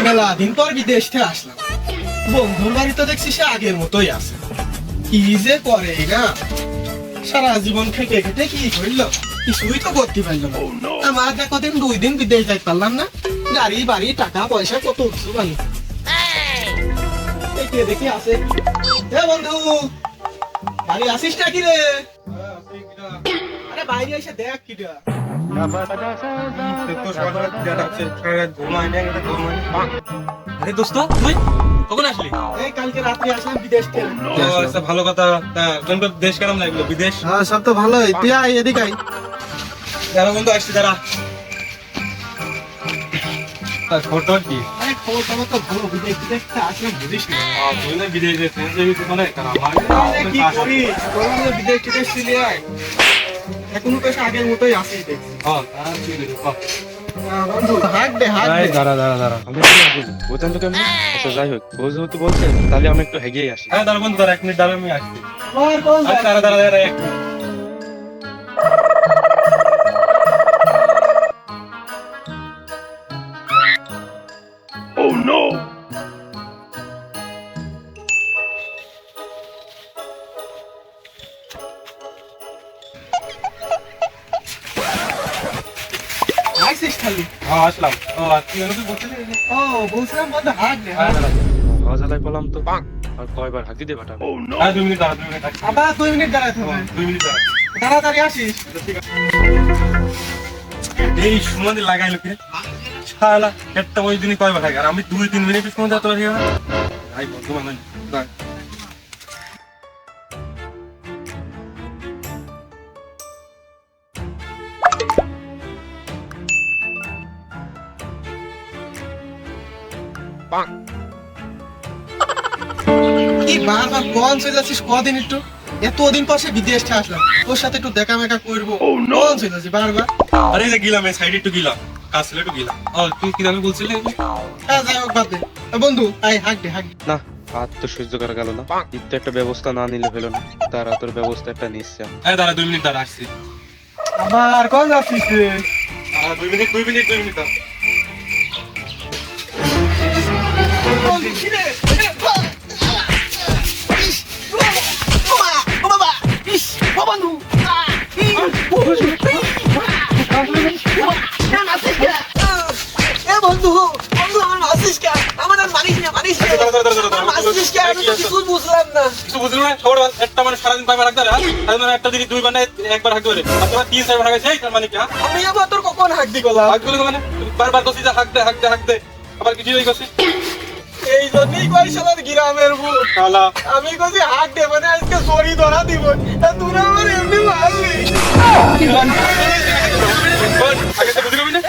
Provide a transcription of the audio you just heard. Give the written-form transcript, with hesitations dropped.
মেলা দিন পর বিদেশ থেকে আসলাম, বন্ধুর বাড়ি তো দেখছি সে আগের মতোই আছে। কি যে করে না, সারা জীবন খেটে খেটে কি করলো, কিছুই তো করতে পারলো না। আমার দেখো দিন 2 দিন বিদেশ যাইতে পারলাম না, গাড়ি বাড়ি টাকা পয়সা কত কিছু বানি দেখি আছে। বন্ধু বাড়ি আসিস নাকি রে? আরে বাইরে এসে দেখ কিটা। আরে দোস্ত তুই কখন আসলি? এই কালকে রাত্রে আসলাম বিদেশ থেকে। আচ্ছা ভালো কথা। তোর দেশ কেমন লাগলো? বিদেশ হ্যাঁ সব তো ভালোই, তুই আয় এদিকে আয়। যারা বন্ধু আসছি তারা ফটো কি? আরে খবর টবর তো ভালো, বিদেশ থেকে আসলাম বুঝিস না। তুই না বিদেশ যেতে মানে কি করিস, বললাম যে বিদেশ টিদেশ চলে আয়। এখনো তো সে আগের মতোই আসিস দেখছি। বন্ধু হাঁক দে হাঁক দে। দাঁড়া আমি বলতাম তো কেমন। আচ্ছা যাই হোক, ও যেহেতু বলছে তাহলে আমি একটু হেগেই আসি। হ্যাঁ দাঁড়া বন্ধু, দাঁড়া 1 মিনিট, দাঁড়া আমি আসছি। আর কোন আচ্ছা দাঁড়া 1 মিনিট। আইসিস খালি? হ্যাঁ আসলাম। ও তুই আমাকে বলছিলি? ও বলছিলাম বন্ধু হাঁক দে। হ্যাঁ জ্বালাই পেলাম তো, আর কয়বার হাঁকি দিয়ে পাঠাবো। হ্যাঁ 2 মিনিট দাঁড়া, 2 মিনিট আসছি। আবার 2 মিনিট দাঁড়াতে হবে। 2 মিনিট দাঁড়া। তাড়াতাড়ি আসিস। এই সুমন্দি লাগাইলো কি শালা, একটা ওই দিনই কয়বার থাকে আর আমি 2-3 মিনিট সময় দিতে পারি না। ভাই বন্ধু মানে কি বারবার কোন চলে যাচ্ছিস, কদিন একটু এতদিন পর সে বিদেশ থেকে আসলাম, তোর সাথে একটু দেখা মেকা করবো, কোন চলে যাচ্ছিস বারবার? আরে যে গেলাম এই সাইডে একটু গেলাম, কাজ ছিল একটু গেলাম। তুই কি আমি বলছিলি? হ্যাঁ যাই হোক বাদ দে। বন্ধু আয় হাঁক দে হাঁক দে। না, আর তো সহ্য করা গেল না। ঈদ একটা ব্যবস্থা না নিলে হলো না, তারা তোর ব্যবস্থা একটা নিচ্ছে। হ্যাঁ দাঁড়া 2 মিনিট দাঁড়া আসছি। আবার কোন যাচ্ছিস রে? 2 মিনিট 2 মিনিট 2 মিনিট দাঁড়া। বন্ধু বন্ধু আমার মাসিস কে, আমার আর মানিস না মানিস না, আমার মাসিস কে, আমি তো কিছু বুঝলাম না। কিছু বুঝলি না? খবর একটা মানে সারাদিন পাইবার রাখতে রে, সারাদিন একটা দিনই 2 বার না 1 বার হাঁক ধরে, আর তোরা 3-4 বার হাঁকাইছিস, তার মানে কি? আমি আবার তোর কখন হাঁক দি গেলাম? হাঁক গুলো মানে বারবার কইছিস যে হাঁক দে আবার কিছু হই গেছিস। এই জন্যই কই শালার গ্রামের বুক, শালা আমি কইছি হাঁক দে মানে আজকে সরি ধরা দিব, আর তুই আমার এমনি মারলি। আগে তো বুঝলি না?